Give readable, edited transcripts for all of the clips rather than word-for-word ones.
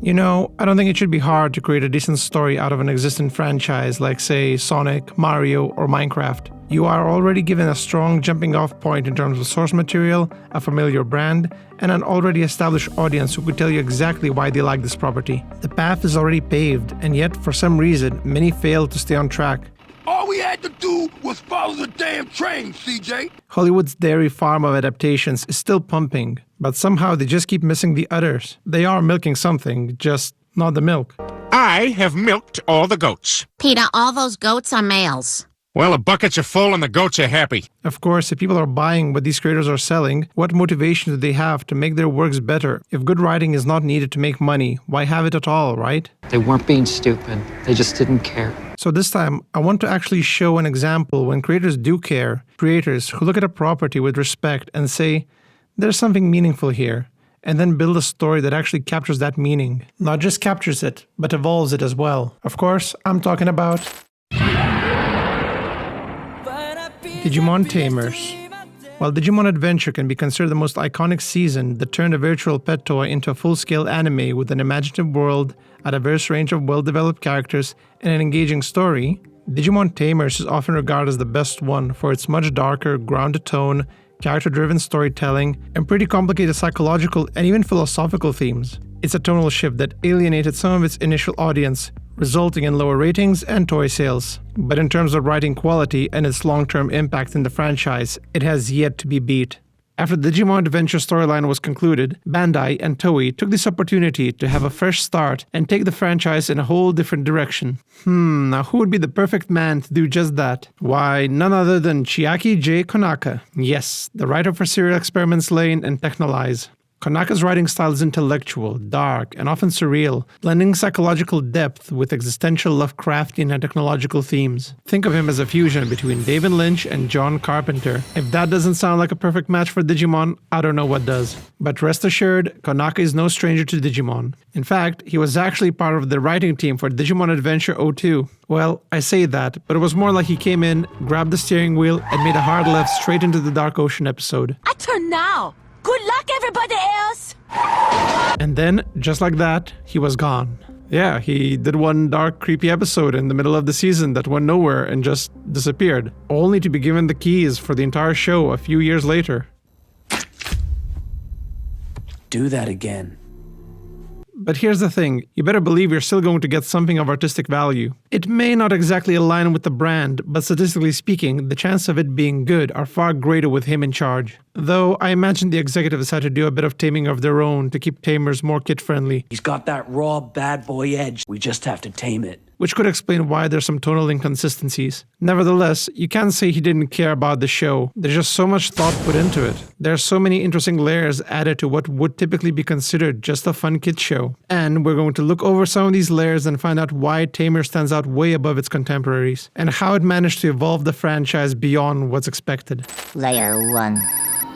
You know, I don't think it should be hard to create a decent story out of an existing franchise like, say, Sonic, Mario, or Minecraft. You are already given a strong jumping-off point in terms of source material, a familiar brand, and an already established audience who could tell you exactly why they like this property. The path is already paved, and yet, for some reason, many fail to stay on track. All we had to do was follow the damn train, CJ. Hollywood's dairy farm of adaptations is still pumping, but somehow they just keep missing the udders. They are milking something, just not the milk. I have milked all the goats. Peter, all those goats are males. Well, the buckets are full and the goats are happy. Of course, if people are buying what these creators are selling, what motivation do they have to make their works better? If good writing is not needed to make money, why have it at all, right? They weren't being stupid. They just didn't care. So this time, I want to actually show an example when creators do care, creators who look at a property with respect and say, there's something meaningful here, and then build a story that actually captures that meaning. Not just captures it, but evolves it as well. Of course, I'm talking about Digimon Tamers. While Digimon Adventure can be considered the most iconic season that turned a virtual pet toy into a full-scale anime with an imaginative world, a diverse range of well-developed characters, and an engaging story, Digimon Tamers is often regarded as the best one for its much darker, grounded tone, character-driven storytelling, and pretty complicated psychological and even philosophical themes. It's a tonal shift that alienated some of its initial audience, resulting in lower ratings and toy sales. But in terms of writing quality and its long-term impact in the franchise, it has yet to be beat. After the Digimon Adventure storyline was concluded, Bandai and Toei took this opportunity to have a fresh start and take the franchise in a whole different direction. Now who would be the perfect man to do just that? Why, none other than Chiaki J. Konaka. Yes, the writer for Serial Experiments Lain and Technolize. Konaka's writing style is intellectual, dark, and often surreal, blending psychological depth with existential Lovecraftian and technological themes. Think of him as a fusion between David Lynch and John Carpenter. If that doesn't sound like a perfect match for Digimon, I don't know what does. But rest assured, Konaka is no stranger to Digimon. In fact, he was actually part of the writing team for Digimon Adventure 02. Well, I say that, but it was more like he came in, grabbed the steering wheel, and made a hard left straight into the Dark Ocean episode. I turn now! Good luck, everybody else! And then, just like that, he was gone. Yeah, he did one dark, creepy episode in the middle of the season that went nowhere and just disappeared, only to be given the keys for the entire show a few years later. Do that again. But here's the thing, you better believe you're still going to get something of artistic value. It may not exactly align with the brand, but statistically speaking, the chances of it being good are far greater with him in charge. Though I imagine the executives had to do a bit of taming of their own to keep Tamers more kid-friendly. He's got that raw bad boy edge. We just have to tame it. Which could explain why there's some tonal inconsistencies. Nevertheless, you can't say he didn't care about the show. There's just so much thought put into it. There are so many interesting layers added to what would typically be considered just a fun kid show. And we're going to look over some of these layers and find out why Tamer stands out way above its contemporaries, and how it managed to evolve the franchise beyond what's expected. Layer 1.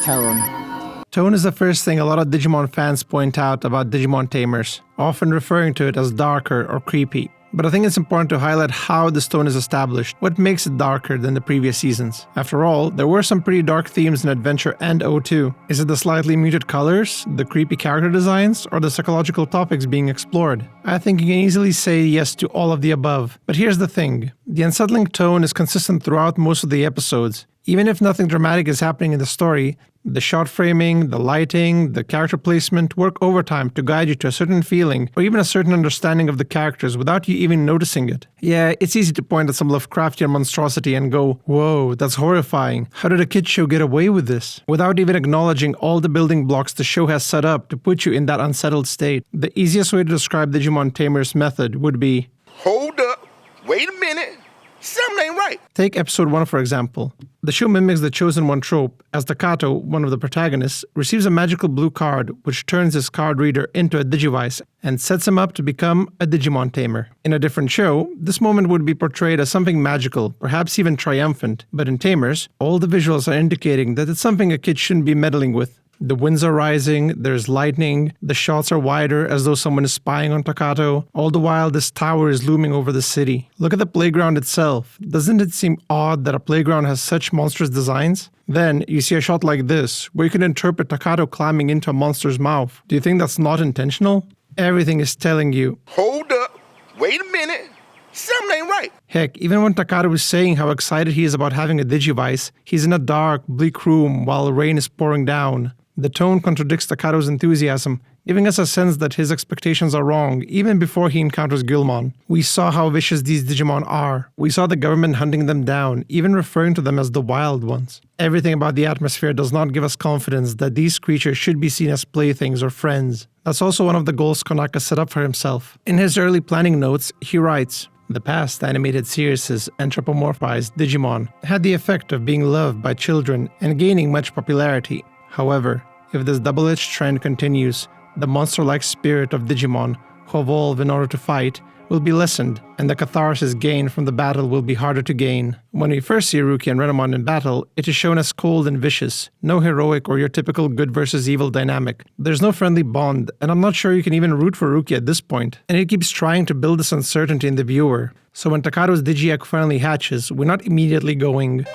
Tone. Tone is the first thing a lot of Digimon fans point out about Digimon Tamers, often referring to it as darker or creepy. But I think it's important to highlight how this tone is established, what makes it darker than the previous seasons. After all, there were some pretty dark themes in Adventure and 02. Is it the slightly muted colors, the creepy character designs, or the psychological topics being explored? I think you can easily say yes to all of the above. But here's the thing, the unsettling tone is consistent throughout most of the episodes. Even if nothing dramatic is happening in the story, the shot framing, the lighting, the character placement work overtime to guide you to a certain feeling or even a certain understanding of the characters without you even noticing it. Yeah, it's easy to point at some Lovecraftian monstrosity and go, whoa, that's horrifying. How did a kid show get away with this? Without even acknowledging all the building blocks the show has set up to put you in that unsettled state. The easiest way to describe Digimon Tamers' method would be, Hold up. Wait a minute. Something ain't right. Take episode 1 for example. The show mimics the Chosen One trope, as Takato, one of the protagonists, receives a magical blue card which turns his card reader into a Digivice and sets him up to become a Digimon Tamer. In a different show, this moment would be portrayed as something magical, perhaps even triumphant, but in Tamers, all the visuals are indicating that it's something a kid shouldn't be meddling with. The winds are rising, there's lightning, the shots are wider as though someone is spying on Takato. All the while, this tower is looming over the city. Look at the playground itself. Doesn't it seem odd that a playground has such monstrous designs? Then, you see a shot like this, where you can interpret Takato climbing into a monster's mouth. Do you think that's not intentional? Everything is telling you. Hold up. Wait a minute. Something ain't right. Heck, even when Takaru is saying how excited he is about having a Digivice, he's in a dark, bleak room while rain is pouring down. The tone contradicts Takaru's enthusiasm, giving us a sense that his expectations are wrong even before he encounters Guilmon. We saw how vicious these Digimon are. We saw the government hunting them down, even referring to them as the wild ones. Everything about the atmosphere does not give us confidence that these creatures should be seen as playthings or friends. That's also one of the goals Konaka set up for himself. In his early planning notes, he writes, "The past animated series' anthropomorphized Digimon had the effect of being loved by children and gaining much popularity. However, if this double-edged trend continues, the monster-like spirit of Digimon, who evolve in order to fight, will be lessened, and the catharsis gained from the battle will be harder to gain. When we first see Ruki and Renamon in battle, it is shown as cold and vicious, no heroic or your typical good versus evil dynamic. There's no friendly bond, and I'm not sure you can even root for Ruki at this point, and it keeps trying to build this uncertainty in the viewer. So when Takaru's Digi-Egg finally hatches, we're not immediately going...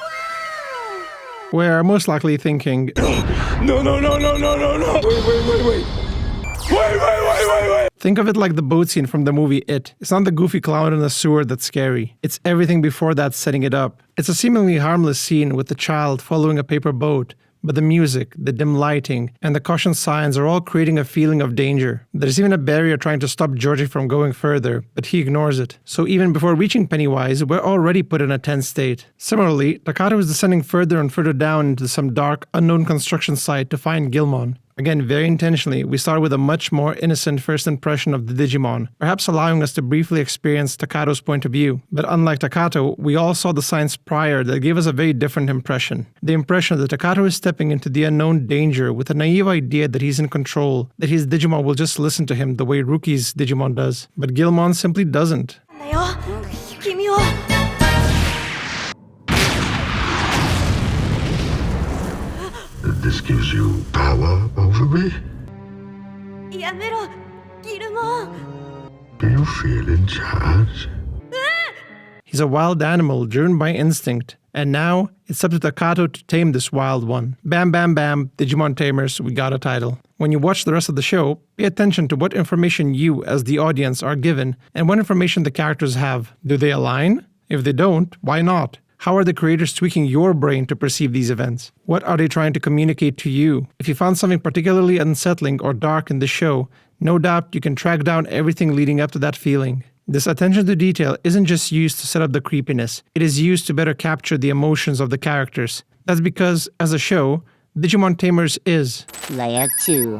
We're most likely thinking... No. Wait. Think of it like the boat scene from the movie It. It's not the goofy clown in the sewer that's scary. It's everything before that setting it up. It's a seemingly harmless scene with the child following a paper boat, but the music, the dim lighting, and the caution signs are all creating a feeling of danger. There's even a barrier trying to stop Georgie from going further, but he ignores it. So even before reaching Pennywise, we're already put in a tense state. Similarly, Takaru is descending further and further down into some dark, unknown construction site to find Guilmon. Again, very intentionally, we start with a much more innocent first impression of the Digimon, perhaps allowing us to briefly experience Takaru's point of view. But unlike Takato, we all saw the signs prior that gave us a very different impression. The impression that Takato is stepping into the unknown danger with a naive idea that he's in control, that his Digimon will just listen to him the way Ruki's Digimon does. But Guilmon simply doesn't. This gives you power over me? Do you feel in charge? He's a wild animal driven by instinct, and now it's up to Takato to tame this wild one. Bam, bam, bam, Digimon Tamers, we got a title. When you watch the rest of the show, pay attention to what information you, as the audience, are given and what information the characters have. Do they align? If they don't, why not? How are the creators tweaking your brain to perceive these events? What are they trying to communicate to you? If you found something particularly unsettling or dark in the show, no doubt you can track down everything leading up to that feeling. This attention to detail isn't just used to set up the creepiness, it is used to better capture the emotions of the characters. That's because, as a show, Digimon Tamers is... Layer 2.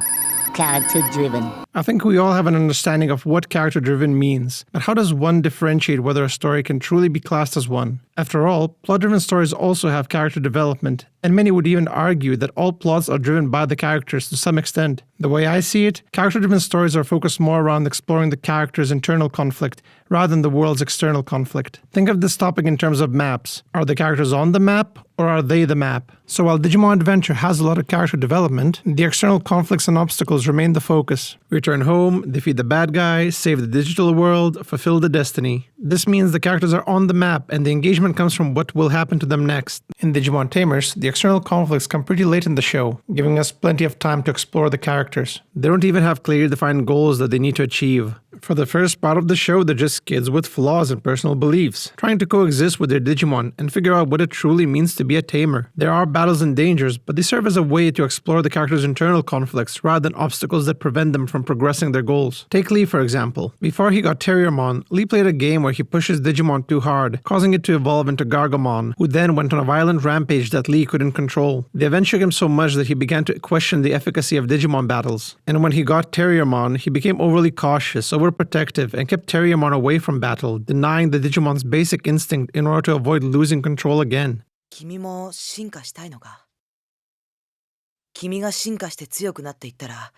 Character-driven. I think we all have an understanding of what character-driven means, but how does one differentiate whether a story can truly be classed as one? After all, plot-driven stories also have character development, and many would even argue that all plots are driven by the characters to some extent. The way I see it, character-driven stories are focused more around exploring the character's internal conflict rather than the world's external conflict. Think of this topic in terms of maps. Are the characters on the map, or are they the map? So while Digimon Adventure has a lot of character development, the external conflicts and obstacles remain the focus. Return home, defeat the bad guy, save the digital world, fulfill the destiny. This means the characters are on the map and the engagement comes from what will happen to them next. In Digimon Tamers, the external conflicts come pretty late in the show, giving us plenty of time to explore the characters. They don't even have clearly defined goals that they need to achieve. For the first part of the show, they're just kids with flaws and personal beliefs, trying to coexist with their Digimon and figure out what it truly means to be a tamer. There are battles and dangers, but they serve as a way to explore the characters' internal conflicts rather than obstacles that prevent them from progressing their goals. Take Lee, for example. Before he got Terriermon, Lee played a game where he pushes Digimon too hard, causing it to evolve into Gargamon, who then went on a violent rampage that Lee couldn't control. The event shook him so much that he began to question the efficacy of Digimon battles. And when he got Terriermon, he became overly cautious, overprotective, and kept Terriermon away from battle, denying the Digimon's basic instinct in order to avoid losing control again. 君も進化したいのか? 君が進化して強くなっていったら、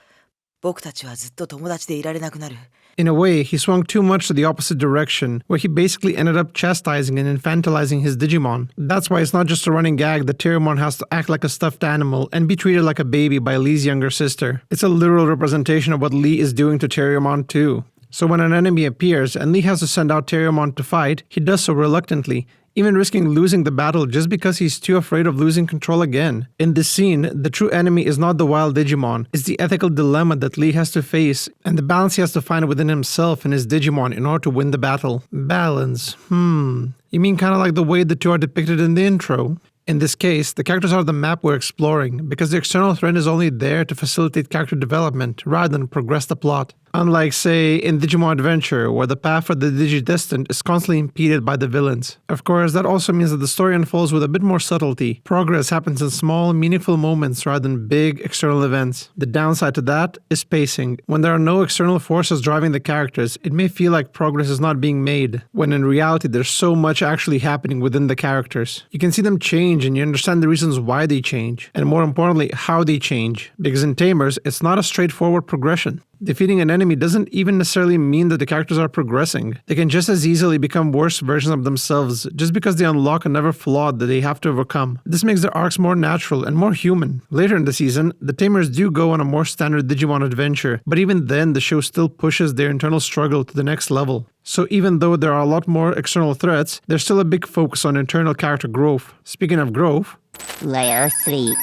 僕たちはずっと友達でいられなくなる。 In a way, he swung too much to the opposite direction, where he basically ended up chastising and infantilizing his Digimon. That's why it's not just a running gag that Terriermon has to act like a stuffed animal and be treated like a baby by Lee's younger sister. It's a literal representation of what Lee is doing to Terriermon too. So when an enemy appears and Lee has to send out Terriermon to fight, he does so reluctantly, even risking losing the battle just because he's too afraid of losing control again. In this scene, the true enemy is not the wild Digimon, it's the ethical dilemma that Lee has to face and the balance he has to find within himself and his Digimon in order to win the battle. Balance. You mean kind of like the way the two are depicted in the intro? In this case, the characters are the map we're exploring, because the external threat is only there to facilitate character development rather than progress the plot. Unlike, say, in Digimon Adventure, where the path for the Digidestined is constantly impeded by the villains. Of course, that also means that the story unfolds with a bit more subtlety. Progress happens in small, meaningful moments rather than big, external events. The downside to that is pacing. When there are no external forces driving the characters, it may feel like progress is not being made, when in reality there's so much actually happening within the characters. You can see them change and you understand the reasons why they change, and more importantly, how they change. Because in Tamers, it's not a straightforward progression. Defeating an enemy doesn't even necessarily mean that the characters are progressing. They can just as easily become worse versions of themselves just because they unlock another flaw that they have to overcome. This makes their arcs more natural and more human. Later in the season, the Tamers do go on a more standard Digimon adventure, but even then the show still pushes their internal struggle to the next level. So even though there are a lot more external threats, there's still a big focus on internal character growth. Speaking of growth, Layer 3.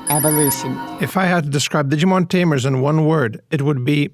Evolution. if I had to describe Digimon Tamers in one word, it would be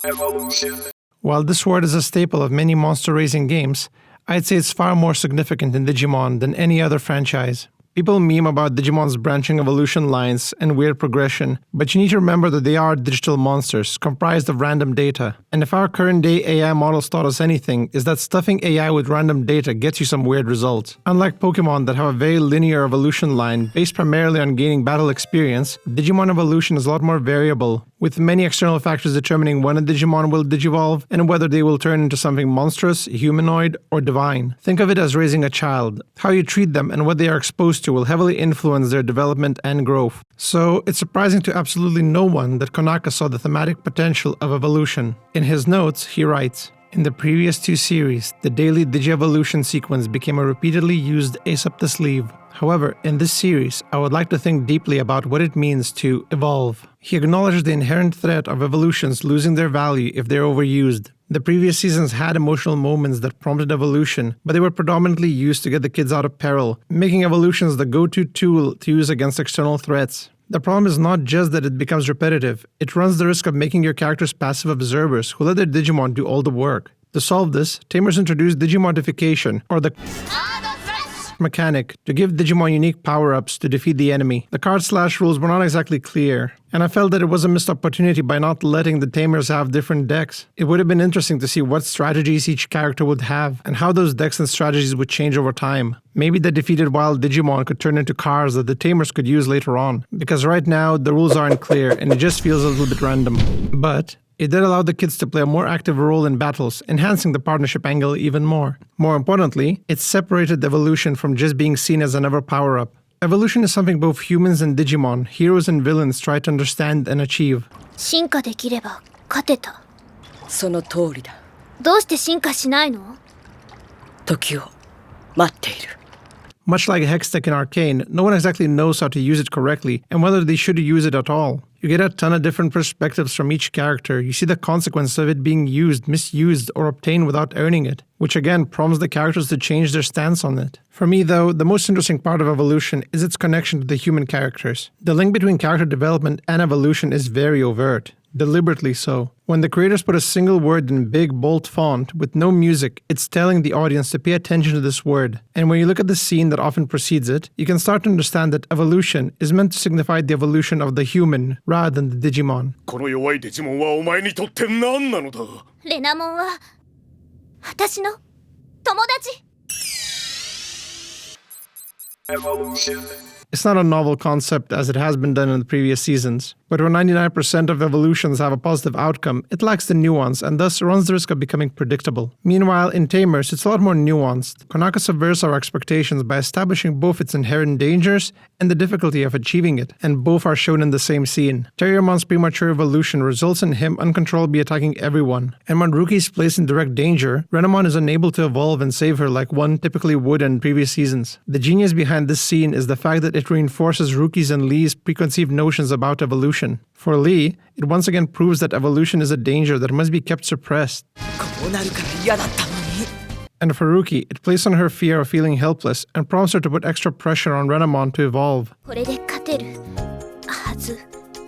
evolution. While this word is a staple of many monster-raising games, I'd say it's far more significant in Digimon than any other franchise. People meme about Digimon's branching evolution lines and weird progression, but you need to remember that they are digital monsters, comprised of random data. And if our current-day AI models taught us anything, is that stuffing AI with random data gets you some weird results. Unlike Pokemon that have a very linear evolution line based primarily on gaining battle experience, Digimon evolution is a lot more variable, with many external factors determining when a Digimon will digivolve and whether they will turn into something monstrous, humanoid, or divine. Think of it as raising a child. How you treat them and what they are exposed to will heavily influence their development and growth. So it's surprising to absolutely no one that Konaka saw the thematic potential of evolution. In his notes, he writes, "In the previous two series, the daily Digi-evolution sequence became a repeatedly used ace up the sleeve. However, in this series, I would like to think deeply about what it means to evolve." He acknowledges the inherent threat of evolutions losing their value if they're overused. The previous seasons had emotional moments that prompted evolution, but they were predominantly used to get the kids out of peril, making evolutions the go-to tool to use against external threats. The problem is not just that it becomes repetitive, it runs the risk of making your characters passive observers who let their Digimon do all the work. To solve this, Tamers introduced Digimodification, or the mechanic, to give Digimon unique power-ups to defeat the enemy. The card/slash rules were not exactly clear, and I felt that it was a missed opportunity by not letting the Tamers have different decks. It would have been interesting to see what strategies each character would have, and how those decks and strategies would change over time. Maybe the defeated wild Digimon could turn into cards that the Tamers could use later on, because right now the rules aren't clear and it just feels a little bit random. But it did allow the kids to play a more active role in battles, enhancing the partnership angle even more. More importantly, it separated evolution from just being seen as another power-up. Evolution is something both humans and Digimon, heroes and villains, try to understand and achieve. 進化できれば勝てた。その通りだ。どうして進化しないの？時を待っている。Much like Hextech in Arcane, no one exactly knows how to use it correctly and whether they should use it at all. You get a ton of different perspectives from each character. You see the consequence of it being used, misused, or obtained without earning it, which again prompts the characters to change their stance on it. For me though, the most interesting part of evolution is its connection to the human characters. The link between character development and evolution is very overt. Deliberately so. When the creators put a single word in big, bold font with no music, it's telling the audience to pay attention to this word. And when you look at the scene that often precedes it, you can start to understand that evolution is meant to signify the evolution of the human rather than the Digimon. この弱いデジモンはお前にとって何なのだ。レナモンは私の友達。It's not a novel concept as it has been done in the previous seasons, but where 99% of evolutions have a positive outcome, it lacks the nuance and thus runs the risk of becoming predictable. Meanwhile, in Tamers, it's a lot more nuanced. Konaka subverts our expectations by establishing both its inherent dangers and the difficulty of achieving it, and both are shown in the same scene. Terriermon's premature evolution results in him uncontrollably attacking everyone, and when Ruki's placed in direct danger, Renamon is unable to evolve and save her like one typically would in previous seasons. The genius behind this scene is the fact that it reinforces Ruki's and Lee's preconceived notions about evolution. For Lee, it once again proves that evolution is a danger that must be kept suppressed. And for Ruki, it plays on her fear of feeling helpless and prompts her to put extra pressure on Renamon to evolve. これで勝てるはず。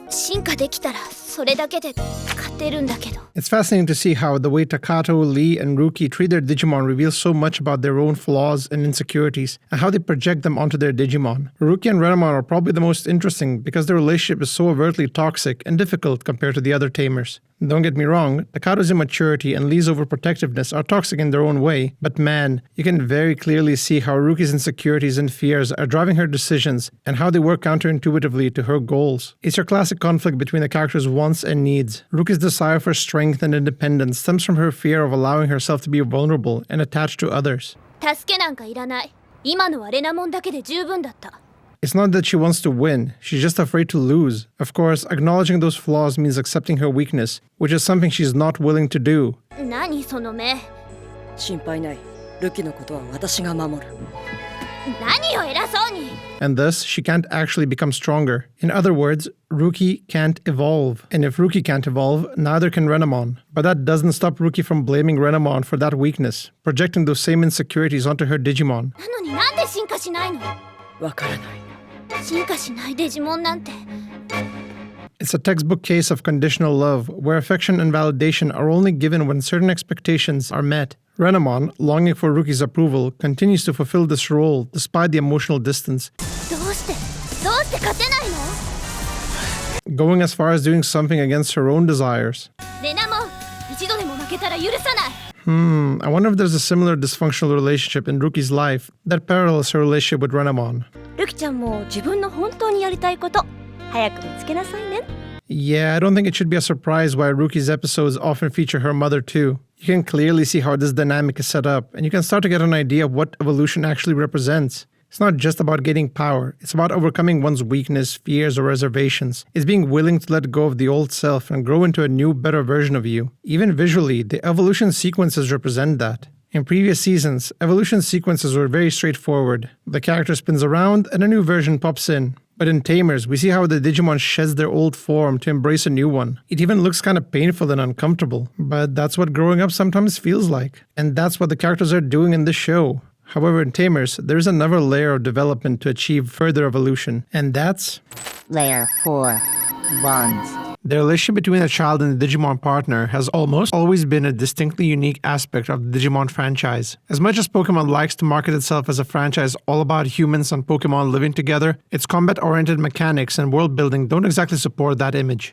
進化できたらそれだけで勝てるんだけど。 It's fascinating to see how the way Takato, Lee, and Ruki treat their Digimon reveals so much about their own flaws and insecurities, and how they project them onto their Digimon. Ruki and Renamon are probably the most interesting because their relationship is so overtly toxic and difficult compared to the other Tamers. Don't get me wrong, Takato's immaturity and Lee's overprotectiveness are toxic in their own way, but man, you can very clearly see how Ruki's insecurities and fears are driving her decisions and how they work counterintuitively to her goals. It's your classic conflict between the character's wants and needs. Ruki's desire for strength and independence stems from her fear of allowing herself to be vulnerable and attached to others. 助けなんかいらない。今のはレナモンだけで十分だった。 It's not that she wants to win, she's just afraid to lose. Of course, acknowledging those flaws means accepting her weakness, which is something she's not willing to do. 何その目。心配ない。ルキのことは私が守る。何を偉そうに。 And thus, she can't actually become stronger. In other words, Ruki can't evolve. And if Ruki can't evolve, neither can Renamon. But that doesn't stop Ruki from blaming Renamon for that weakness, projecting those same insecurities onto her Digimon. なのになんで進化しないの。わからない。進化しないデジモンなんて。 It's a textbook case of conditional love, where affection and validation are only given when certain expectations are met. Renamon, longing for Ruki's approval, continues to fulfill this role despite the emotional distance, どうして勝てないの。 going as far as doing something against her own desires. レナモン、一度でも負けたら許さない。 I wonder if there's a similar dysfunctional relationship in Ruki's life that parallels her relationship with Renamon. ルキちゃんも自分の本当にやりたいこと早く見つけなさいね。 Yeah, I don't think it should be a surprise why Ruki's episodes often feature her mother too. You can clearly see how this dynamic is set up, and you can start to get an idea of what evolution actually represents. It's not just about gaining power, it's about overcoming one's weakness, fears, or reservations. It's being willing to let go of the old self and grow into a new, better version of you. Even visually, the evolution sequences represent that. In previous seasons, evolution sequences were very straightforward. The character spins around and a new version pops in. But in Tamers, we see how the Digimon sheds their old form to embrace a new one. It even looks kind of painful and uncomfortable, but that's what growing up sometimes feels like. And that's what the characters are doing in this show. However, in Tamers, there's another layer of development to achieve further evolution, and that's Layer 4. Bonds. the relationship between a child and a Digimon partner has almost always been a distinctly unique aspect of the Digimon franchise. As much as Pokemon likes to market itself as a franchise all about humans and Pokemon living together, its combat-oriented mechanics and world building don't exactly support that image.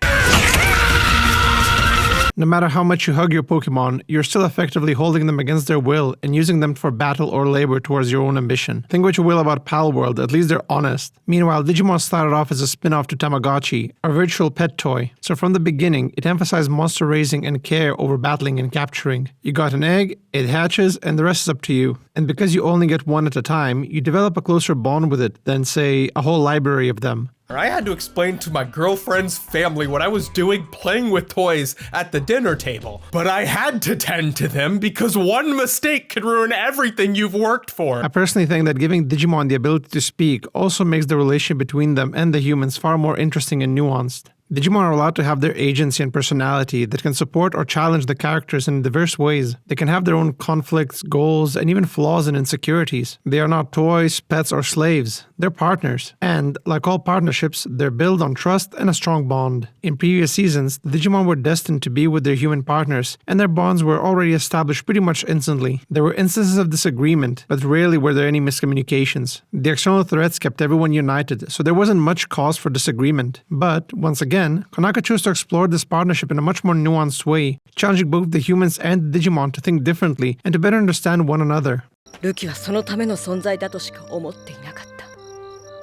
No matter how much you hug your Pokemon, you're still effectively holding them against their will and using them for battle or labor towards your own ambition. Think what you will about Palworld, at least they're honest. Meanwhile, Digimon started off as a spin-off to Tamagotchi, a virtual pet toy. So from the beginning, it emphasized monster raising and care over battling and capturing. You got an egg, it hatches, and the rest is up to you. And because you only get one at a time, you develop a closer bond with it than, say, a whole library of them. I had to explain to my girlfriend's family what I was doing playing with toys at the dinner table. But I had to tend to them because one mistake could ruin everything you've worked for. I personally think that giving Digimon the ability to speak also makes the relationship between them and the humans far more interesting and nuanced. Digimon are allowed to have their agency and personality that can support or challenge the characters in diverse ways. They can have their own conflicts, goals, and even flaws and insecurities. They are not toys, pets, or slaves. They're partners. And, like all partnerships, they're built on trust and a strong bond. In previous seasons, the Digimon were destined to be with their human partners, and their bonds were already established pretty much instantly. There were instances of disagreement, but rarely were there any miscommunications. The external threats kept everyone united, so there wasn't much cause for disagreement. But, once again, Konaka chose to explore this partnership in a much more nuanced way, challenging both the humans and the Digimon to think differently and to better understand one another. ルキはそのための存在だとしか思っていなかっ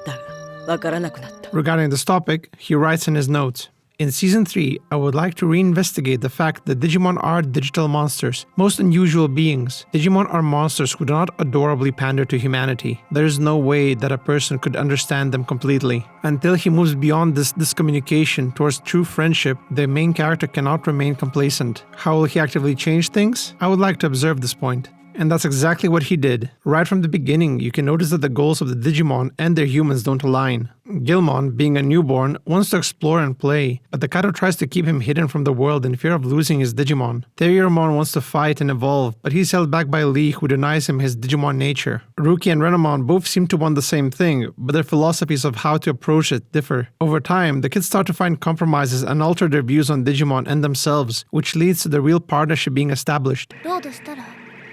た。だが、わからなくなった。 Regarding this topic, he writes in his notes, In Season 3, I would like to reinvestigate the fact that Digimon are digital monsters, most unusual beings. Digimon are monsters who do not adorably pander to humanity. There is no way that a person could understand them completely. Until he moves beyond this discommunication towards true friendship, the main character cannot remain complacent. How will he actively change things? I would like to observe this point. And that's exactly what he did. Right from the beginning, you can notice that the goals of the Digimon and their humans don't align. Gilmon, being a newborn, wants to explore and play, but Takato tries to keep him hidden from the world in fear of losing his Digimon. Theirmon wants to fight and evolve, but he's held back by Lee, who denies him his Digimon nature. Ruki and Renamon both seem to want the same thing, but their philosophies of how to approach it differ. Over time, the kids start to find compromises and alter their views on Digimon and themselves, which leads to the real partnership being established. ロードしたら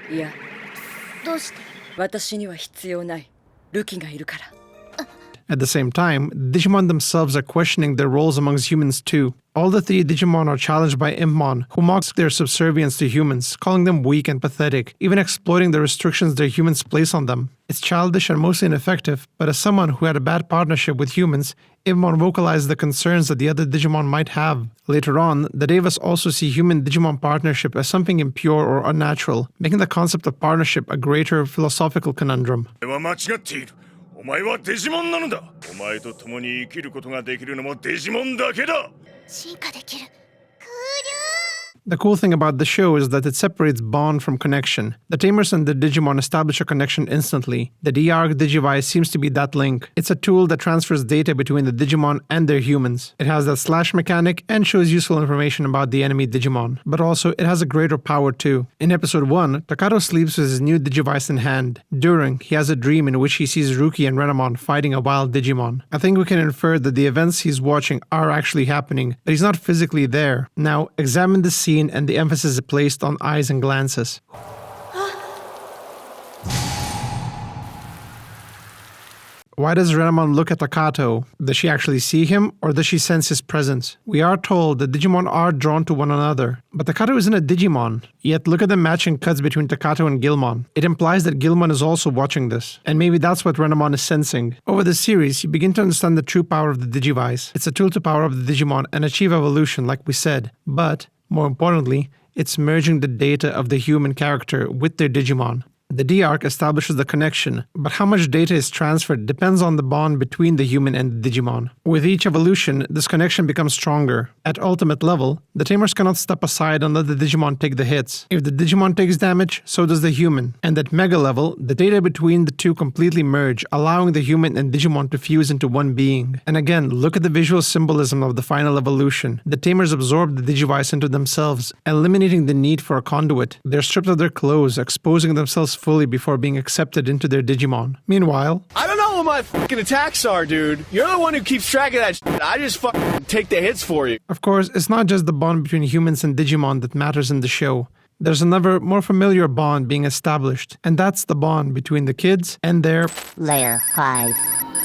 いや、どうして？私には必要ない。ルキがいるから。At the same time, Digimon themselves are questioning their roles amongst humans too. All the three Digimon are challenged by Impmon, who mocks their subservience to humans, calling them weak and pathetic, even exploiting the restrictions their humans place on them. It's childish and mostly ineffective, but as someone who had a bad partnership with humans, Impmon vocalized the concerns that the other Digimon might have. Later on, the Devas also see human-Digimon partnership as something impure or unnatural, making the concept of partnership a greater philosophical conundrum. お前はデジモンなのだ。お前と共に生きることができるのもデジモンだけだ。進化できる。 The cool thing about the show is that it separates bond from connection. The Tamers and the Digimon establish a connection instantly. The D-Arc Digivice seems to be that link. It's a tool that transfers data between the Digimon and their humans. It has that slash mechanic and shows useful information about the enemy Digimon. But also, it has a greater power too. In episode 1, Takato sleeps with his new Digivice in hand. During, he has a dream in which he sees Ruki and Renamon fighting a wild Digimon. I think we can infer that the events he's watching are actually happening, but he's not physically there. Now, examine the scene and the emphasis is placed on eyes and glances. Why does Renamon look at Takato? Does she actually see him, or does she sense his presence? We are told that Digimon are drawn to one another, but Takato isn't a Digimon. Yet look at the matching cuts between Takato and Gilmon. It implies that Gilmon is also watching this, and maybe that's what Renamon is sensing. Over the series, you begin to understand the true power of the Digivice. It's a tool to power up the Digimon and achieve evolution, like we said, but more importantly, it's merging the data of the human character with their Digimon. The D-Arc establishes the connection, but how much data is transferred depends on the bond between the human and the Digimon. With each evolution, this connection becomes stronger. At ultimate level, the Tamers cannot step aside and let the Digimon take the hits. If the Digimon takes damage, so does the human. And at mega level, the data between the two completely merge, allowing the human and Digimon to fuse into one being. And again, look at the visual symbolism of the final evolution. The Tamers absorb the Digivice into themselves, eliminating the need for a conduit. They're stripped of their clothes, exposing themselves fully before being accepted into their Digimon. Meanwhile, I don't know what my fucking attacks are, dude. You're the one who keeps track of that shit. I just fucking take the hits for you. Of course, it's not just the bond between humans and Digimon that matters in the show. There's another, more familiar bond being established, and that's the bond between the kids and their Layer 5.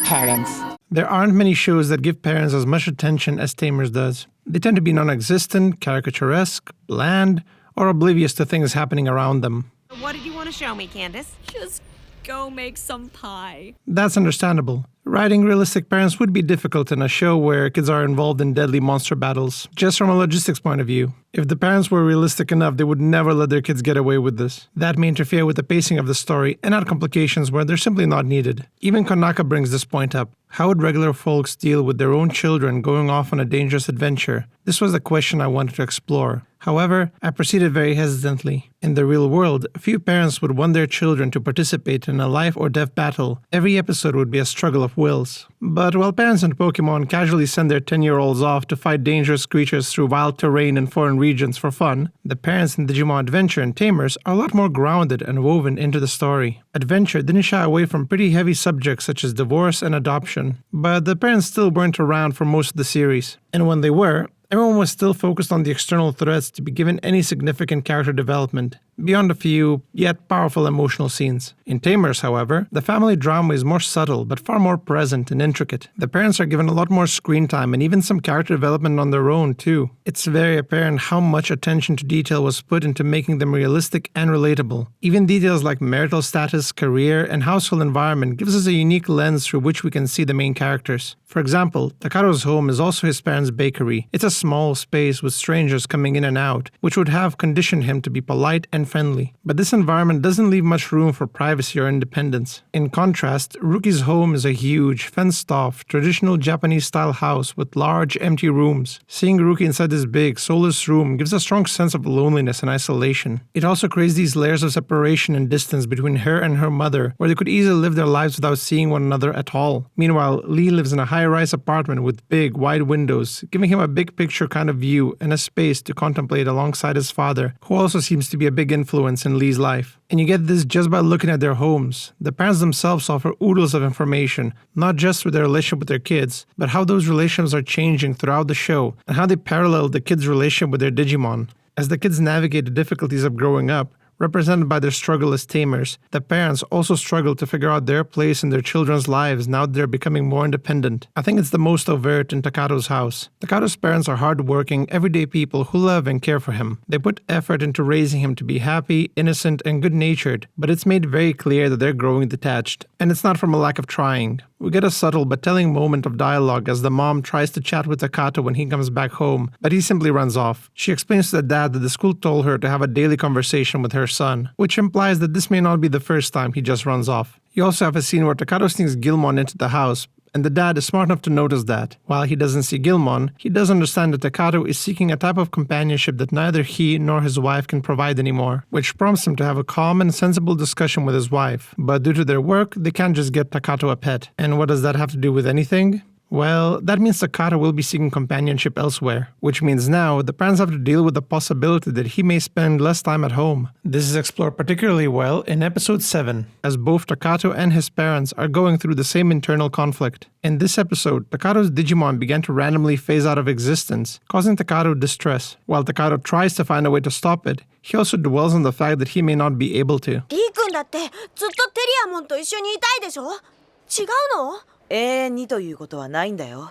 Parents. There aren't many shows that give parents as much attention as Tamers does. They tend to be non-existent, caricaturesque, bland, or oblivious to things happening around them. What did you want to show me, Candace? Just go make some pie. That's understandable. Writing realistic parents would be difficult in a show where kids are involved in deadly monster battles, just from a logistics point of view. If the parents were realistic enough, they would never let their kids get away with this. That may interfere with the pacing of the story and add complications where they're simply not needed. Even Konaka brings this point up. How would regular folks deal with their own children going off on a dangerous adventure? This was the question I wanted to explore. However, I proceeded very hesitantly. In the real world, few parents would want their children to participate in a life or death battle. Every episode would be a struggle of wills. But while parents in Pokemon casually send their 10-year-olds off to fight dangerous creatures through wild terrain and foreign regions for fun, the parents in Digimon Adventure and Tamers are a lot more grounded and woven into the story. Adventure didn't shy away from pretty heavy subjects such as divorce and adoption, but the parents still weren't around for most of the series. And when they were, everyone was still focused on the external threats to be given any significant character development, beyond a few, yet powerful emotional scenes. In Tamers, however, the family drama is more subtle but far more present and intricate. The parents are given a lot more screen time and even some character development on their own too. It's very apparent how much attention to detail was put into making them realistic and relatable. Even details like marital status, career, and household environment gives us a unique lens through which we can see the main characters. For example, Takato's home is also his parents' bakery. It's a small space with strangers coming in and out, which would have conditioned him to be polite and child-friendly. But this environment doesn't leave much room for privacy or independence. In contrast, Ruki's home is a huge, fenced-off, traditional Japanese-style house with large, empty rooms. Seeing Ruki inside this big, soulless room gives a strong sense of loneliness and isolation. It also creates these layers of separation and distance between her and her mother, where they could easily live their lives without seeing one another at all. Meanwhile, Lee lives in a high-rise apartment with big, wide windows, giving him a big-picture kind of view and a space to contemplate alongside his father, who also seems to be a big influence in Lee's life. And you get this just by looking at their homes. The parents themselves offer oodles of information, not just with their relationship with their kids, but how those relationships are changing throughout the show, and how they parallel the kids' relationship with their Digimon. As the kids navigate the difficulties of growing up, represented by their struggle as tamers, the parents also struggle to figure out their place in their children's lives now that they're becoming more independent. I think it's the most overt in Takato's house. Takato's parents are hardworking, everyday people who love and care for him. They put effort into raising him to be happy, innocent, and good-natured, but it's made very clear that they're growing detached. And it's not from a lack of trying. We get a subtle but telling moment of dialogue as the mom tries to chat with Takato when he comes back home, but he simply runs off. She explains to the dad that the school told her to have a daily conversation with her son, which implies that this may not be the first time he just runs off. You also have a scene where Takato sneaks Gilmon into the house, and the dad is smart enough to notice that. While he doesn't see Gilmon, he does understand that Takato is seeking a type of companionship that neither he nor his wife can provide anymore, which prompts him to have a calm and sensible discussion with his wife. But due to their work, they can't just get Takato a pet. And what does that have to do with anything? Well, that means Takato will be seeking companionship elsewhere, which means now the parents have to deal with the possibility that he may spend less time at home. This is explored particularly well in episode 7, as both Takato and his parents are going through the same internal conflict. In this episode, Takato's Digimon began to randomly phase out of existence, causing Takato distress. While Takato tries to find a way to stop it, he also dwells on the fact that he may not be able to. リー君だってずっとテリアモンと一緒にいたいでしょ？違うの？永遠にということはないんだよ。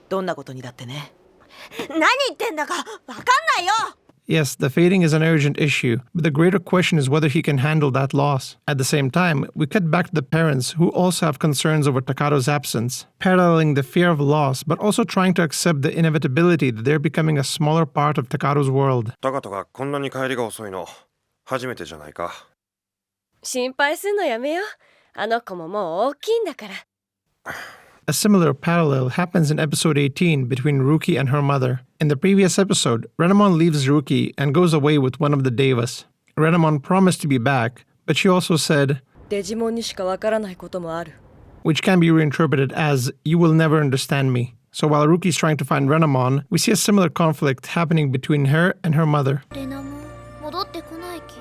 どんなことにだってね。何言ってんだかわかんないよ。 Yes, the fading is an urgent issue, but the greater question is whether he can handle that loss. At the same time, we cut back to the parents who also have concerns over Takato's absence, paralleling the fear of loss, but also trying to accept the inevitability that they're becoming a smaller part of Takato's world. タカトがこんなに帰りが遅いの初めてじゃないか。心配すんのやめよ。あの子ももう大きいんだから。 A similar parallel happens in episode 18 between Ruki and her mother. In the previous episode, Renamon leaves Ruki and goes away with one of the Devas. Renamon promised to be back, but she also said, デジモンにしかわからないこともある。 which can be reinterpreted as, you will never understand me. So while Ruki's trying to find Renamon, we see a similar conflict happening between her and her mother. レナモン戻ってこないき。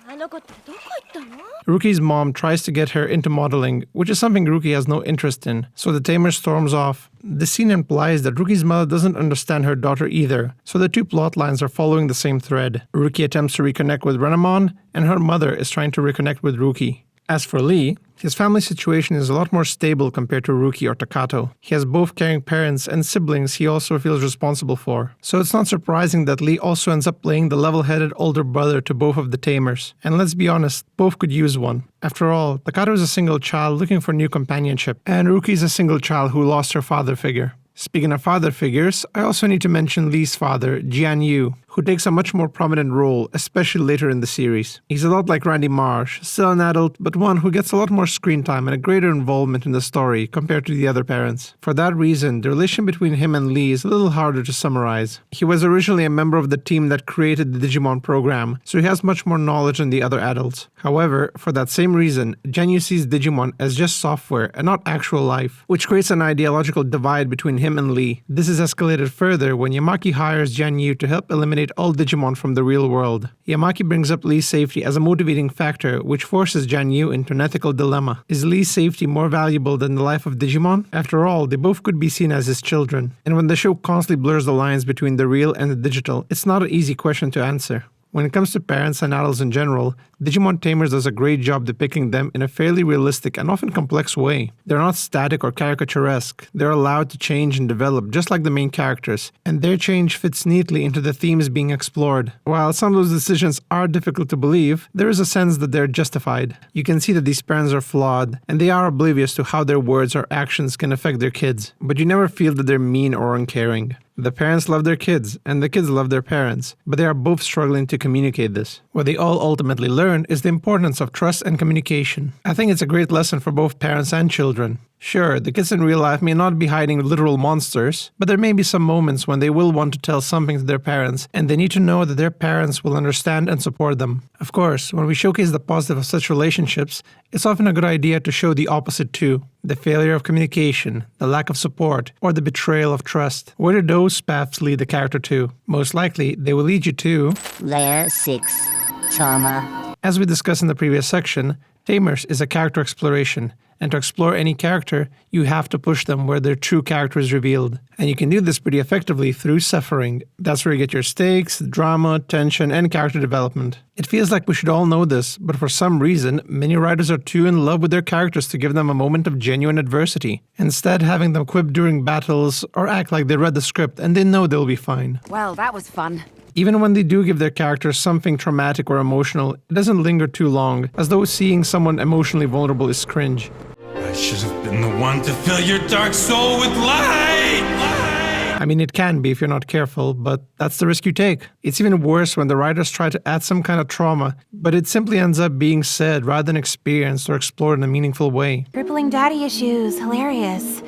あの子ってどこ行ったの？ Ruki's mom tries to get her into modeling, which is something Ruki has no interest in, so the tamer storms off. The scene implies that Ruki's mother doesn't understand her daughter either, so the two plot lines are following the same thread. Ruki attempts to reconnect with Renamon, and her mother is trying to reconnect with Ruki. As for Lee, his family situation is a lot more stable compared to Ruki or Takato. He has both caring parents and siblings he also feels responsible for. So it's not surprising that Lee also ends up playing the level-headed older brother to both of the tamers. And let's be honest, both could use one. After all, Takato is a single child looking for new companionship, and Ruki is a single child who lost her father figure. Speaking of father figures, I also need to mention Lee's father, Jian Yu, who takes a much more prominent role, especially later in the series. He's a lot like Randy Marsh, still an adult, but one who gets a lot more screen time and a greater involvement in the story compared to the other parents. For that reason, the relation between him and Lee is a little harder to summarize. He was originally a member of the team that created the Digimon program, so he has much more knowledge than the other adults. However, for that same reason, Jian Yu sees Digimon as just software and not actual life, which creates an ideological divide between him and Lee. This is escalated further when Yamaki hires Jian Yu to help eliminate all Digimon from the real world. Yamaki brings up Lee's safety as a motivating factor, which forces Jian Yu into an ethical dilemma. Is Lee's safety more valuable than the life of Digimon? After all, they both could be seen as his children. And when the show constantly blurs the lines between the real and the digital, it's not an easy question to answer. When it comes to parents and adults in general, Digimon Tamers does a great job depicting them in a fairly realistic and often complex way. They're not static or caricaturesque. They're allowed to change and develop just like the main characters, and their change fits neatly into the themes being explored. While some of those decisions are difficult to believe, there is a sense that they're justified. You can see that these parents are flawed, and they are oblivious to how their words or actions can affect their kids, but you never feel that they're mean or uncaring. The parents love their kids, and the kids love their parents, but they are both struggling to communicate this. What they all ultimately learn is the importance of trust and communication. I think it's a great lesson for both parents and children. Sure, the kids in real life may not be hiding literal monsters, but there may be some moments when they will want to tell something to their parents, and they need to know that their parents will understand and support them. Of course, when we showcase the positive of such relationships, it's often a good idea to show the opposite too. The failure of communication, the lack of support, or the betrayal of trust. Where do those paths lead the character to? Most likely, they will lead you to... Layer 6. Trauma. As we discussed in the previous section, Tamers is a character exploration, and to explore any character, you have to push them where their true character is revealed. And you can do this pretty effectively through suffering. That's where you get your stakes, drama, tension, and character development. It feels like we should all know this, but for some reason, many writers are too in love with their characters to give them a moment of genuine adversity, instead having them quip during battles or act like they read the script and they know they'll be fine. Well, that was fun. Even when they do give their characters something traumatic or emotional, it doesn't linger too long, as though seeing someone emotionally vulnerable is cringe. I should have been the one to fill your dark soul with light! I mean, it can be if you're not careful, but that's the risk you take. It's even worse when the writers try to add some kind of trauma, but it simply ends up being said rather than experienced or explored in a meaningful way. Crippling daddy issues. Hilarious.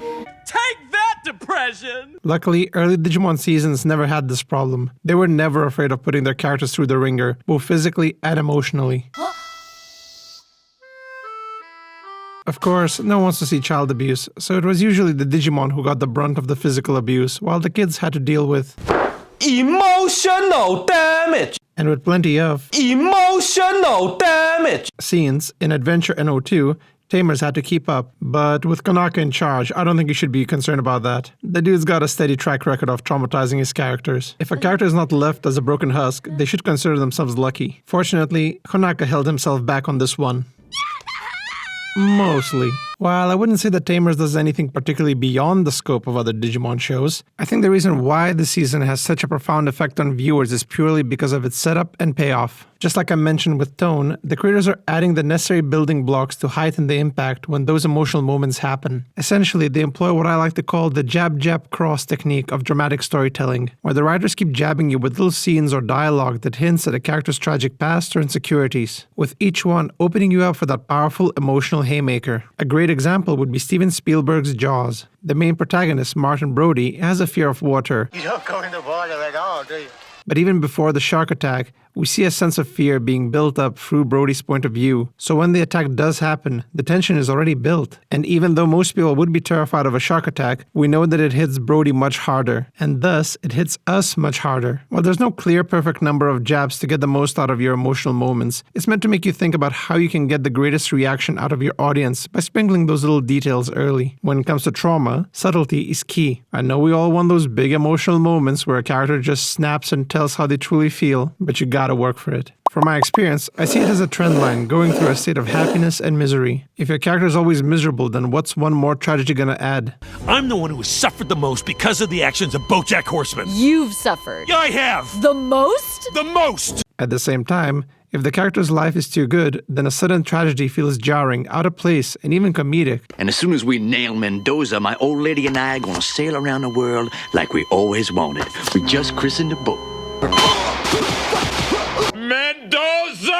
Take that, depression! Luckily, early Digimon seasons never had this problem. They were never afraid of putting their characters through the ringer, both physically and emotionally. Of course, no one wants to see child abuse, so it was usually the Digimon who got the brunt of the physical abuse, while the kids had to deal with emotional damage! And with plenty of emotional damage! Scenes in Adventure NO2, Tamers had to keep up, but with Konaka in charge, I don't think you should be concerned about that. The dude's got a steady track record of traumatizing his characters. If a character is not left as a broken husk, they should consider themselves lucky. Fortunately, Konaka held himself back on this one. Mostly. While I wouldn't say that Tamers does anything particularly beyond the scope of other Digimon shows, I think the reason why this season has such a profound effect on viewers is purely because of its setup and payoff. Just like I mentioned with Tone, the creators are adding the necessary building blocks to heighten the impact when those emotional moments happen. Essentially, they employ what I like to call the jab-jab cross technique of dramatic storytelling, where the writers keep jabbing you with little scenes or dialogue that hints at a character's tragic past or insecurities, with each one opening you up for that powerful emotional haymaker. A great example would be Steven Spielberg's Jaws. The main protagonist, Martin Brody, has a fear of water. You don't go in the water at all, do you? But even before the shark attack, we see a sense of fear being built up through Brody's point of view. So when the attack does happen, the tension is already built. And even though most people would be terrified of a shark attack, we know that it hits Brody much harder. And thus, it hits us much harder. While there's no clear perfect number of jabs to get the most out of your emotional moments, it's meant to make you think about how you can get the greatest reaction out of your audience by sprinkling those little details early. When it comes to trauma, subtlety is key. I know we all want those big emotional moments where a character just snaps and tells how they truly feel, but you gotta work for it. From my experience, I see it as a trend line going through a state of happiness and misery. If your character is always miserable, then what's one more tragedy gonna add? I'm the one who has suffered the most because of the actions of BoJack Horseman. You've suffered. I have! The most? The most! At the same time, if the character's life is too good, then a sudden tragedy feels jarring, out of place, and even comedic. And as soon as we nail Mendoza, my old lady and I are gonna sail around the world like we always wanted. We just christened the boat. Mendoza!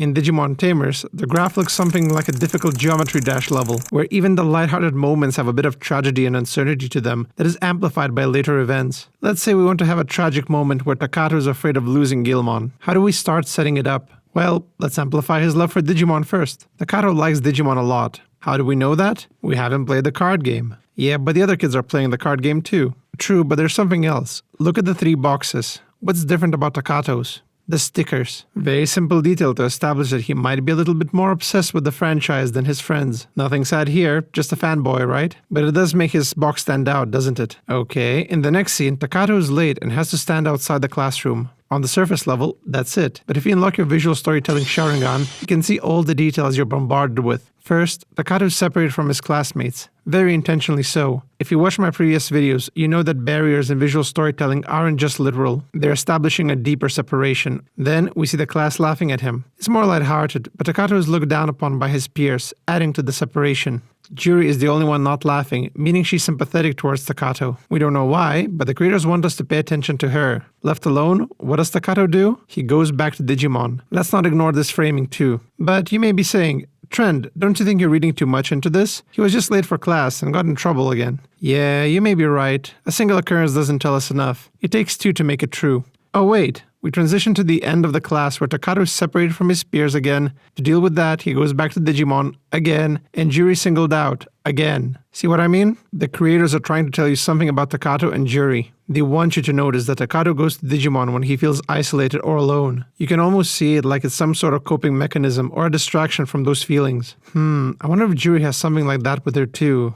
In Digimon Tamers, the graph looks something like a difficult Geometry Dash level, where even the lighthearted moments have a bit of tragedy and uncertainty to them that is amplified by later events. Let's say we want to have a tragic moment where Takato is afraid of losing Gilmon. How do we start setting it up? Well, let's amplify his love for Digimon first. Takato likes Digimon a lot. How do we know that? We haven't played the card game. Yeah, but the other kids are playing the card game too. True, but there's something else. Look at the 3 boxes. What's different about Takato's? The stickers. Very simple detail to establish that he might be a little bit more obsessed with the franchise than his friends. Nothing sad here, just a fanboy, right? But it does make his box stand out, doesn't it? Okay, in the next scene, Takato is late and has to stand outside the classroom. On the surface level, that's it. But if you unlock your visual storytelling Sharingan, you can see all the details you're bombarded with. First, Takato is separated from his classmates. Very intentionally so. If you watch my previous videos, you know that barriers in visual storytelling aren't just literal. They're establishing a deeper separation. Then, we see the class laughing at him. It's more lighthearted, but Takato is looked down upon by his peers, adding to the separation. Juri is the only one not laughing, meaning she's sympathetic towards Staccato. We don't know why, but the creators want us to pay attention to her. Left alone, what does Staccato do? He goes back to Digimon. Let's not ignore this framing too. But you may be saying, Trend, don't you think you're reading too much into this? He was just late for class and got in trouble again. Yeah, you may be right. A single occurrence doesn't tell us enough. It takes two to make it true. Oh wait, we transition to the end of the class where Takato is separated from his peers again. To deal with that, he goes back to Digimon again, and Juri singled out again. See what I mean? The creators are trying to tell you something about Takato and Juri. They want you to notice that Takato goes to Digimon when he feels isolated or alone. You can almost see it like it's some sort of coping mechanism or a distraction from those feelings. I wonder if Juri has something like that with her too.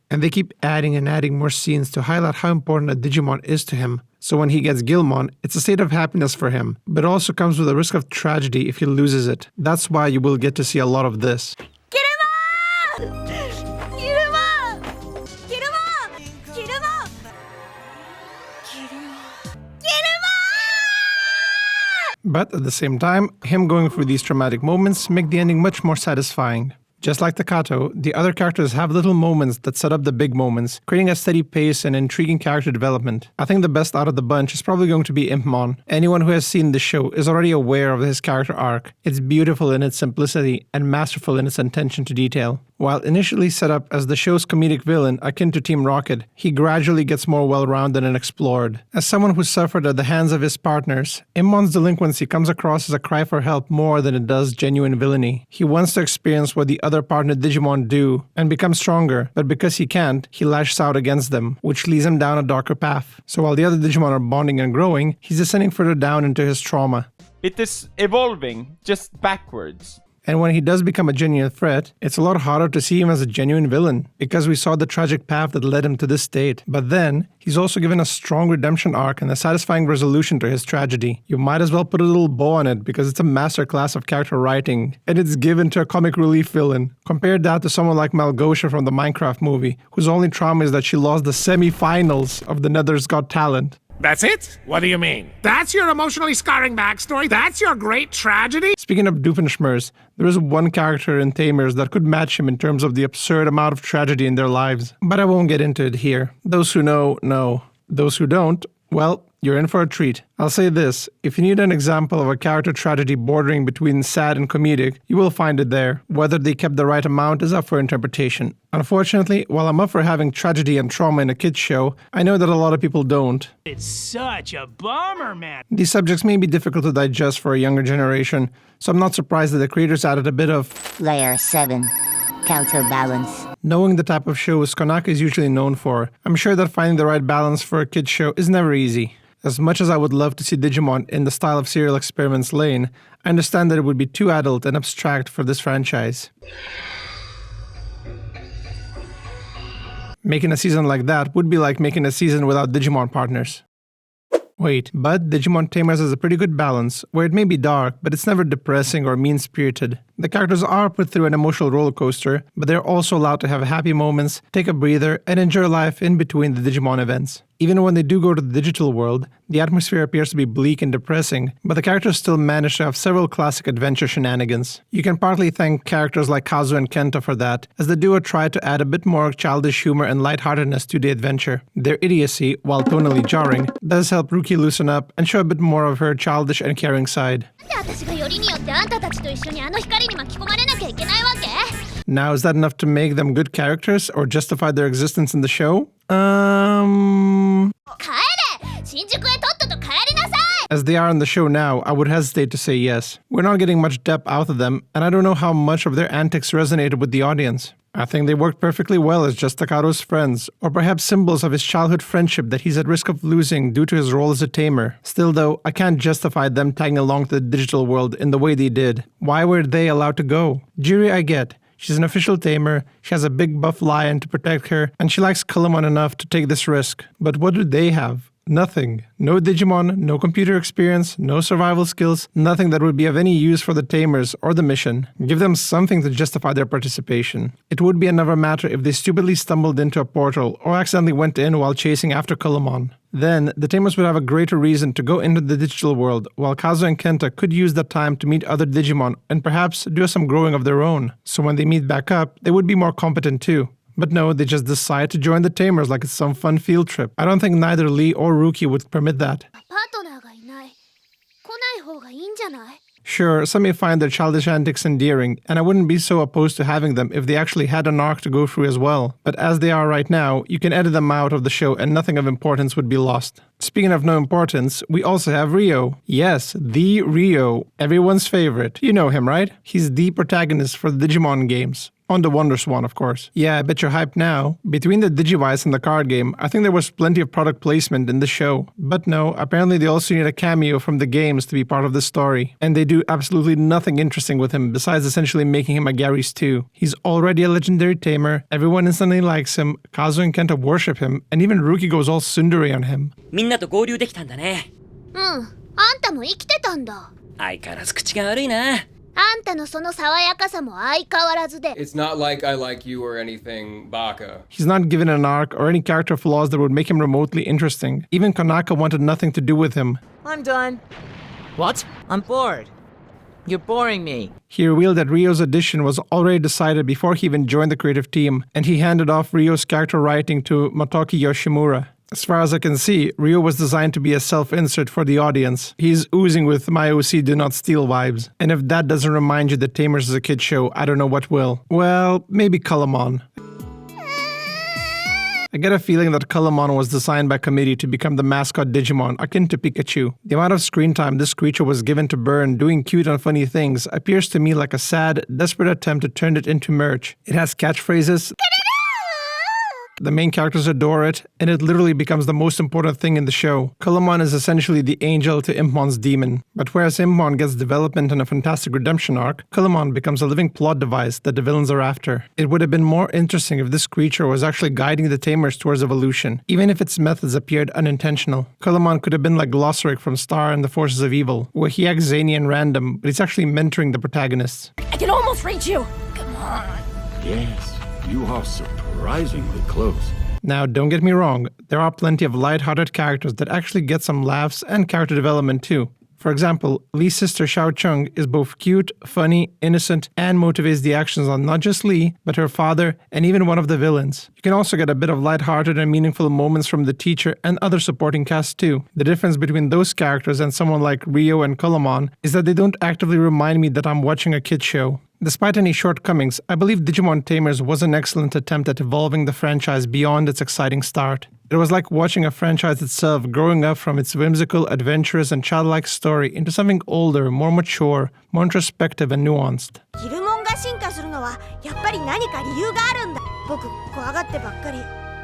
And they keep adding and adding more scenes to highlight how important a Digimon is to him. So when he gets Gilmon, it's a state of happiness for him, but also comes with a risk of tragedy if he loses it. That's why you will get to see a lot of this. But at the same time, him going through these traumatic moments make the ending much more satisfying. Just like Takato, the other characters have little moments that set up the big moments, creating a steady pace and intriguing character development. I think the best out of the bunch is probably going to be Impmon. Anyone who has seen the show is already aware of his character arc. It's beautiful in its simplicity and masterful in its attention to detail. While initially set up as the show's comedic villain akin to Team Rocket, he gradually gets more well-rounded and explored. As someone who suffered at the hands of his partners, Immon's delinquency comes across as a cry for help more than it does genuine villainy. He wants to experience what the other partner Digimon do and become stronger, but because he can't, he lashes out against them, which leads him down a darker path. So while the other Digimon are bonding and growing, he's descending further down into his trauma. It is evolving, just backwards. And when he does become a genuine threat, it's a lot harder to see him as a genuine villain, because we saw the tragic path that led him to this state. But then, he's also given a strong redemption arc and a satisfying resolution to his tragedy. You might as well put a little bow on it, because it's a masterclass of character writing, and it's given to a comic relief villain. Compare that to someone like Malgosha from the Minecraft movie, whose only trauma is that she lost the semi-finals of the Nether's Got Talent. That's it? What do you mean? That's your emotionally scarring backstory? That's your great tragedy? Speaking of Doofenshmirtz, there is one character in Tamers that could match him in terms of the absurd amount of tragedy in their lives. But I won't get into it here. Those who know, know. Those who don't, well, you're in for a treat. I'll say this, if you need an example of a character tragedy bordering between sad and comedic, you will find it there. Whether they kept the right amount is up for interpretation. Unfortunately, while I'm up for having tragedy and trauma in a kid's show, I know that a lot of people don't. It's such a bummer, man. These subjects may be difficult to digest for a younger generation, so I'm not surprised that the creators added a bit of Layer 7. Counterbalance. Knowing the type of shows Konaka is usually known for, I'm sure that finding the right balance for a kid's show is never easy. As much as I would love to see Digimon in the style of Serial Experiments lane, I understand that it would be too adult and abstract for this franchise. Making a season like that would be like making a season without Digimon partners. Wait, but Digimon Tamers has a pretty good balance, where it may be dark, but it's never depressing or mean-spirited. The characters are put through an emotional roller coaster, but they're also allowed to have happy moments, take a breather, and enjoy life in between the Digimon events. Even when they do go to the digital world, the atmosphere appears to be bleak and depressing, but the characters still manage to have several classic adventure shenanigans. You can partly thank characters like Kazu and Kenta for that, as the duo tried to add a bit more childish humor and lightheartedness to the adventure. Their idiocy, while tonally jarring, does help Ruki loosen up and show a bit more of her childish and caring side. Now, is that enough to make them good characters or justify their existence in the show? As they are in the show now, I would hesitate to say yes. We're not getting much depth out of them, and I don't know how much of their antics resonated with the audience. I think they worked perfectly well as just Takato's friends, or perhaps symbols of his childhood friendship that he's at risk of losing due to his role as a tamer. Still though, I can't justify them tagging along to the digital world in the way they did. Why were they allowed to go? Jiri I get. She's an official tamer, she has a big buff lion to protect her, and she likes Kulamon enough to take this risk. But what do they have? Nothing. No Digimon, no computer experience, no survival skills, nothing that would be of any use for the Tamers or the mission. Give them something to justify their participation. It would be another matter if they stupidly stumbled into a portal or accidentally went in while chasing after Kulamon. Then, the Tamers would have a greater reason to go into the digital world, while Kazu and Kenta could use that time to meet other Digimon and perhaps do some growing of their own. So when they meet back up, they would be more competent too. But no, they just decide to join the Tamers like it's some fun field trip. I don't think neither Lee or Ruki would permit that. Sure, some may find their childish antics endearing, and I wouldn't be so opposed to having them if they actually had an arc to go through as well. But as they are right now, you can edit them out of the show and nothing of importance would be lost. Speaking of no importance, we also have Ryo. Yes, the Ryo, everyone's favorite. You know him, right? He's the protagonist for the Digimon games. On the WonderSwan, of course. Yeah, I bet you're hyped now. Between the Digivice and the card game, I think there was plenty of product placement in the show. But no, apparently they also need a cameo from the games to be part of the story. And they do absolutely nothing interesting with him besides essentially making him a Gary Stew. He's already a legendary tamer, everyone instantly likes him, Kazu and Kenta worship him, and even Ruki goes all tsundere on him. みんなと合流できたんだね。あんたも生きてたんだ。相変わらず口が悪いな。あんたのその爽やかさも相変わらずで。 It's not like I like you or anything, Baka. He's not given an arc or any character flaws that would make him remotely interesting. Even Konaka wanted nothing to do with him. I'm done. What? I'm bored. You're boring me. He revealed that Ryo's audition was already decided before he even joined the creative team, and he handed off Ryo's character writing to Motoki Yoshimura. As far as I can see, Ryo was designed to be a self-insert for the audience. He's oozing with My OC Do Not Steal vibes. And if that doesn't remind you that Tamers is a kid show, I don't know what will. Well, maybe Cullimon. I get a feeling that Cullimon was designed by committee to become the mascot Digimon, akin to Pikachu. The amount of screen time this creature was given to burn doing cute and funny things appears to me like a sad, desperate attempt to turn it into merch. It has catchphrases. The main characters adore it, and it literally becomes the most important thing in the show. Cullimon is essentially the angel to Impmon's demon. But whereas Impmon gets development and a fantastic redemption arc, Cullimon becomes a living plot device that the villains are after. It would have been more interesting if this creature was actually guiding the Tamers towards evolution, even if its methods appeared unintentional. Cullimon could have been like Glossaric from Star and the Forces of Evil, where he acts zany and random, but he's actually mentoring the protagonists. I can almost reach you. Come on. Yes, you are surprisingly close. Now, don't get me wrong, there are plenty of light-hearted characters that actually get some laughs and character development too. For example, Lee's sister Xiao Chung is both cute, funny, innocent, and motivates the actions on not just Lee, but her father and even one of the villains. You can also get a bit of light-hearted and meaningful moments from the teacher and other supporting cast too. The difference between those characters and someone like Ryo and Cullimon is that they don't actively remind me that I'm watching a kid show. Despite any shortcomings, I believe Digimon Tamers was an excellent attempt at evolving the franchise beyond its exciting start. It was like watching a franchise itself growing up from its whimsical, adventurous, and childlike story into something older, more mature, more introspective, and nuanced. ギルモンが進化するのはやっぱり何か理由があるんだ。僕怖がってばっかり。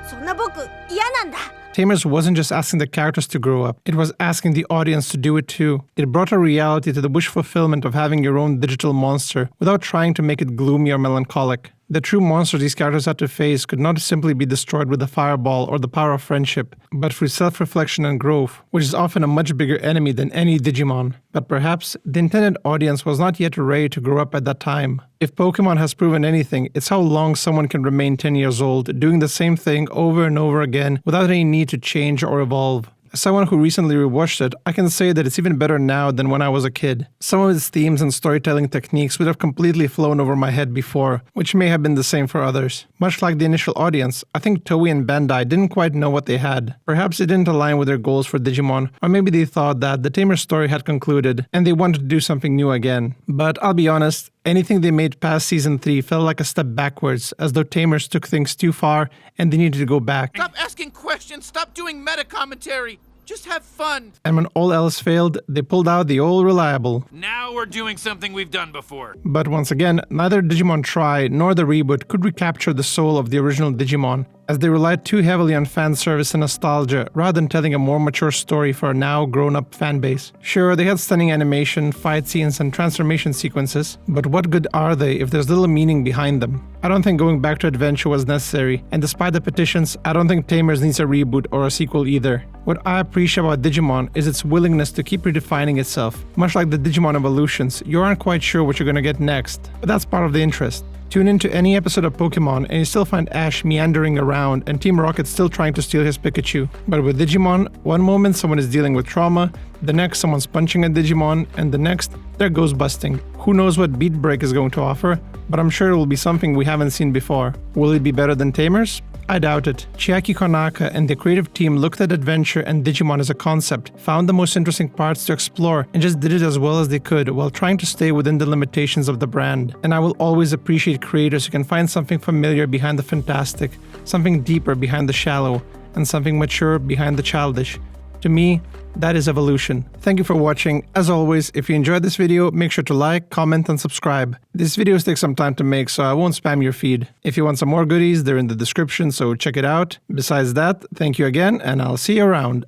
そんな僕嫌なんだ。Tamers wasn't just asking the characters to grow up, it was asking the audience to do it too. It brought a reality to the wish fulfillment of having your own digital monster without trying to make it gloomy or melancholic. The true monster these characters had to face could not simply be destroyed with a fireball or the power of friendship, but through self-reflection and growth, which is often a much bigger enemy than any Digimon. But perhaps the intended audience was not yet ready to grow up at that time. If Pokemon has proven anything, it's how long someone can remain 10 years old, doing the same thing over and over again without any need to change or evolve. As someone who recently rewatched it, I can say that it's even better now than when I was a kid. Some of its themes and storytelling techniques would have completely flown over my head before, which may have been the same for others. Much like the initial audience, I think Toei and Bandai didn't quite know what they had. Perhaps it didn't align with their goals for Digimon, or maybe they thought that the Tamer story had concluded and they wanted to do something new again. But I'll be honest, anything they made past Season 3 felt like a step backwards, as though Tamers took things too far and they needed to go back. Stop asking questions, stop doing meta commentary. Just have fun. And when all else failed, they pulled out the old reliable. Now we're doing something we've done before. But once again, neither Digimon Tri nor the reboot could recapture the soul of the original Digimon, as they relied too heavily on fan service and nostalgia rather than telling a more mature story for a now grown-up fanbase. Sure, they had stunning animation, fight scenes, and transformation sequences, but what good are they if there's little meaning behind them? I don't think going back to Adventure was necessary, and despite the petitions, I don't think Tamers needs a reboot or a sequel either. What I appreciate about Digimon is its willingness to keep redefining itself. Much like the Digimon evolutions, you aren't quite sure what you're gonna get next, but that's part of the interest. Tune into any episode of Pokemon and you still find Ash meandering around and Team Rocket still trying to steal his Pikachu. But with Digimon, one moment someone is dealing with trauma, the next someone's punching a Digimon, and the next they're ghost busting. Who knows what Beatbreak is going to offer, but I'm sure it will be something we haven't seen before. Will it be better than Tamers? I doubt it. Chiaki Konaka and the creative team looked at adventure and Digimon as a concept, found the most interesting parts to explore, and just did it as well as they could while trying to stay within the limitations of the brand. And I will always appreciate creators who can find something familiar behind the fantastic, something deeper behind the shallow, and something mature behind the childish. To me, that is evolution. Thank you for watching. As always, if you enjoyed this video, make sure to like, comment, and subscribe. These videos take some time to make, so I won't spam your feed. If you want some more goodies, they're in the description, so check it out. Besides that, thank you again, and I'll see you around.